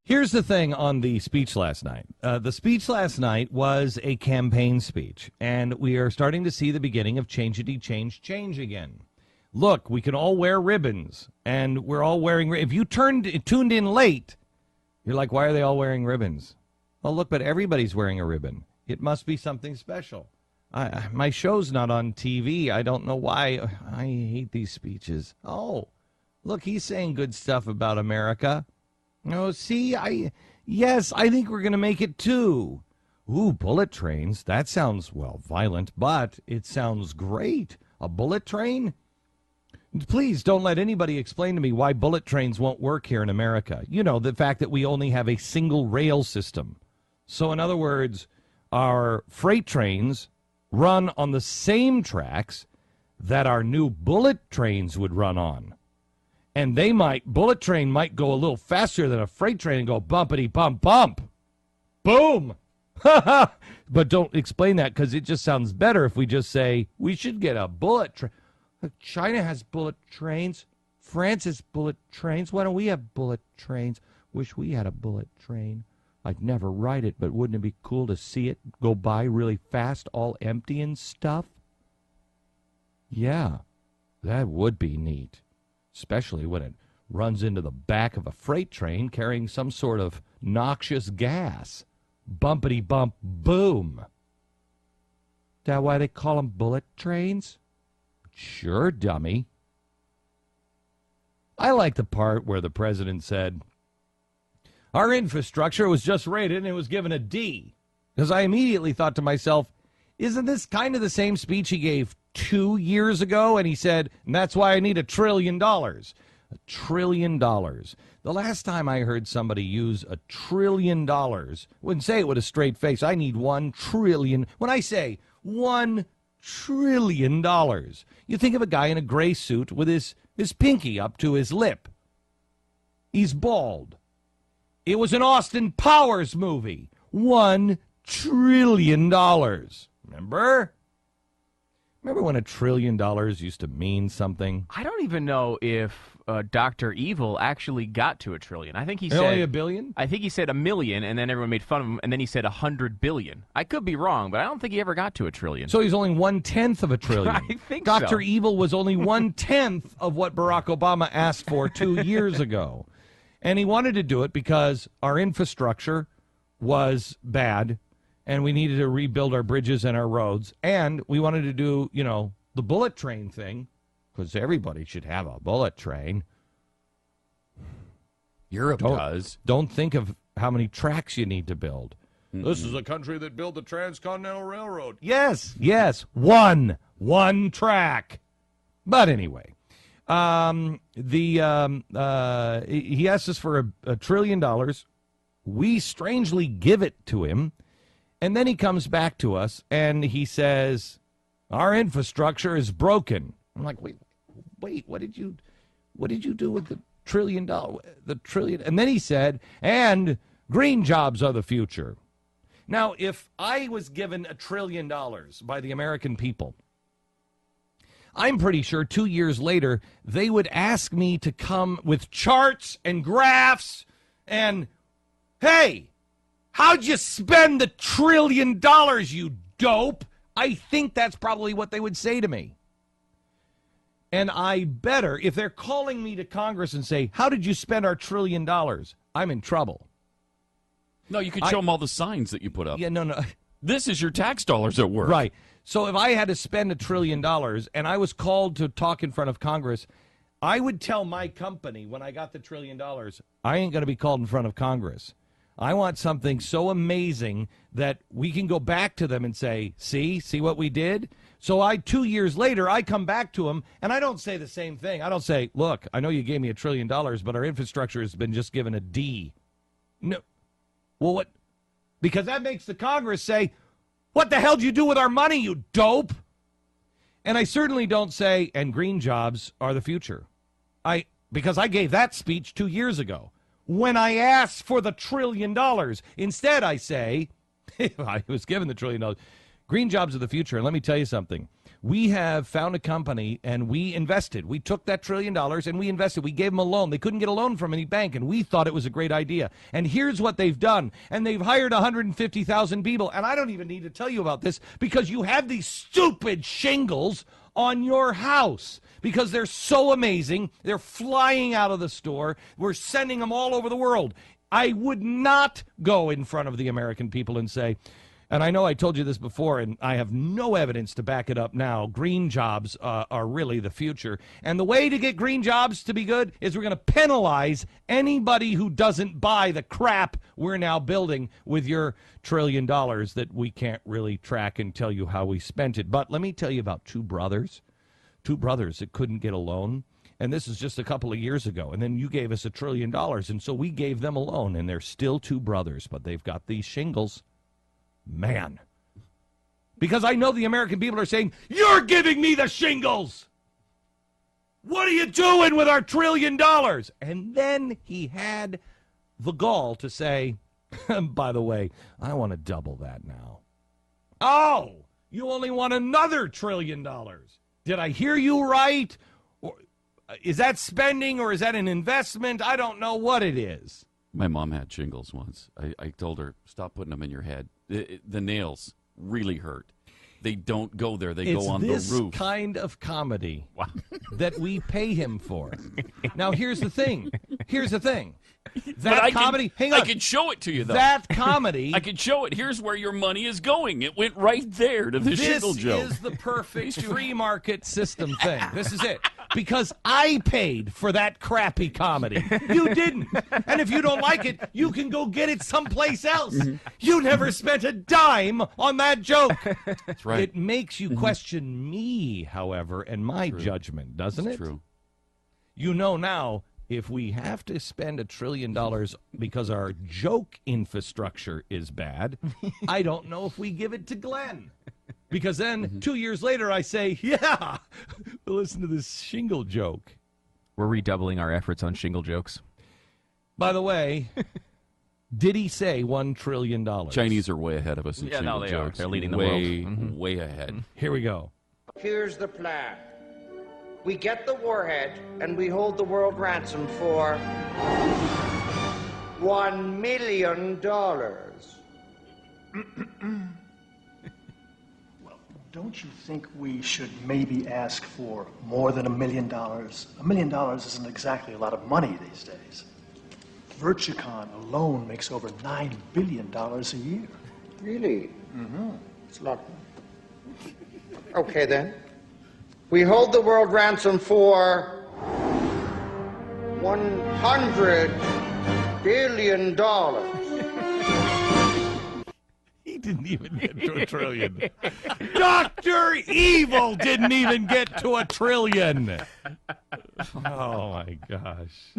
Here's the thing on the speech last night. The speech last night was a campaign speech, and we are starting to see the beginning of change again. Look, we can all wear ribbons, and we're all wearing. If you tuned in late, you're like, why are they all wearing ribbons? Well, look, but everybody's wearing a ribbon. It must be something special. My show's not on TV. I don't know why. I hate these speeches. Oh, look, he's saying good stuff about America. No, see, I think we're going to make it too. Ooh, bullet trains. That sounds, well, violent, but it sounds great. A bullet train? Please don't let anybody explain to me why bullet trains won't work here in America. You know, the fact that we only have a single rail system. So, in other words, our freight trains run on the same tracks that our new bullet trains would run on. And bullet train might go a little faster than a freight train and go bumpity bump bump. Boom. But don't explain that because it just sounds better if we just say we should get a bullet train. China has bullet trains. France has bullet trains. Why don't we have bullet trains? Wish we had a bullet train. I'd never ride it, but wouldn't it be cool to see it go by really fast, all empty and stuff? Yeah, that would be neat, especially when it runs into the back of a freight train carrying some sort of noxious gas. Bumpity bump boom. Is that why they call them bullet trains? Sure, dummy. I like the part where the president said, our infrastructure was just rated and it was given a D. Because I immediately thought to myself, isn't this kind of the same speech he gave 2 years ago? And he said, and that's why I need $1 trillion. $1 trillion. The last time I heard somebody use $1 trillion, wouldn't say it with a straight face. I need 1 trillion. When I say $1 trillion, you think of a guy in a gray suit with his pinky up to his lip. He's bald. It was an Austin Powers movie. $1 trillion. Remember? Remember when $1 trillion used to mean something? I don't even know if Dr. Evil actually got to $1 trillion. I think he said only $1 billion. I think he said $1 million, and then everyone made fun of him. And then he said $100 billion. I could be wrong, but I don't think he ever got to $1 trillion. So he's only 1/10 of $1 trillion. I think so. Dr. Evil was only 1/10 of what Barack Obama asked for 2 years ago, and he wanted to do it because our infrastructure was bad. And we needed to rebuild our bridges and our roads. And we wanted to do, the bullet train thing, because everybody should have a bullet train. Europe does. Don't think of how many tracks you need to build. Mm-mm. This is a country that built the Transcontinental Railroad. Yes. One track. But anyway, he asked us for $1 trillion. We strangely give it to him. And then he comes back to us and he says, our infrastructure is broken. I'm like, wait, what did you do with the $1 trillion? The trillion? And then he said, and green jobs are the future. Now, if I was given $1 trillion by the American people, I'm pretty sure 2 years later, they would ask me to come with charts and graphs and, hey, how'd you spend the $1 trillion, you dope? I think that's probably what they would say to me. And I better, if they're calling me to Congress and say, how did you spend our $1 trillion? I'm in trouble. No, you could show them all the signs that you put up. Yeah, no. This is your tax dollars at work. Right. So if I had to spend $1 trillion and I was called to talk in front of Congress, I would tell my company when I got the $1 trillion, I ain't going to be called in front of Congress. I want something so amazing that we can go back to them and say, see what we did? So 2 years later, I come back to them, and I don't say the same thing. I don't say, look, I know you gave me $1 trillion, but our infrastructure has been just given a D. No. Well, what? Because that makes the Congress say, what the hell did you do with our money, you dope? And I certainly don't say, and green jobs are the future. Because I gave that speech 2 years ago. When I asked for the $1 trillion, instead I say, if I was given the $1 trillion, green jobs are the future. And let me tell you something. We have found a company, and we invested. We took that $1 trillion, and we invested. We gave them a loan. They couldn't get a loan from any bank, and we thought it was a great idea. And here's what they've done. And they've hired 150,000 people. And I don't even need to tell you about this because you have these stupid shingles on your house because they're so amazing. They're flying out of the store. We're sending them all over the world. I would not go in front of the American people and say, and I know I told you this before, and I have no evidence to back it up now, green jobs are really the future. And the way to get green jobs to be good is we're going to penalize anybody who doesn't buy the crap we're now building with your $1 trillion that we can't really track and tell you how we spent it. But let me tell you about two brothers that couldn't get a loan. And this is just a couple of years ago. And then you gave us $1 trillion. And so we gave them a loan. And they're still two brothers, but they've got these shingles. Man, because I know the American people are saying, you're giving me the shingles. What are you doing with our $1 trillion? And then he had the gall to say, by the way, I want to double that now. Oh, you only want another $1 trillion. Did I hear you right? Or is that spending or is that an investment? I don't know what it is. My mom had shingles once. I told her, stop putting them in your head. The nails really hurt. They don't go there. They go on the roof. It's this kind of comedy that we pay him for. Now, here's the thing. That comedy, hang on. I can show it to you, though. That comedy. I can show it. Here's where your money is going. It went right there to the shingle joke. This is the perfect free market system thing. This is it. Because I paid for that crappy comedy. You didn't. And if you don't like it, you can go get it someplace else. You never spent a dime on that joke. That's right. It makes you question me, however, and my judgment, doesn't it? True. You know now, if we have to spend $1 trillion because our joke infrastructure is bad, I don't know if we give it to Glenn. Because then 2 years later I say, yeah, listen to this shingle joke. We're redoubling our efforts on shingle jokes. By the way, did he say $1 trillion? Chinese are way ahead of us in shingle they jokes. are. They're leading the world. Way ahead. Here we go. Here's the plan. We get the warhead and we hold the world ransom for $1 million. Don't you think we should maybe ask for more than $1 million? $1 million isn't exactly a lot of money these days. Virtucon alone makes over $9 billion a year. Really? Mm-hmm. It's a lot. Okay, then. We hold the world ransom for $100 billion. He didn't even get to $1 trillion. Dr. Evil didn't even get to $1 trillion. Oh, my gosh.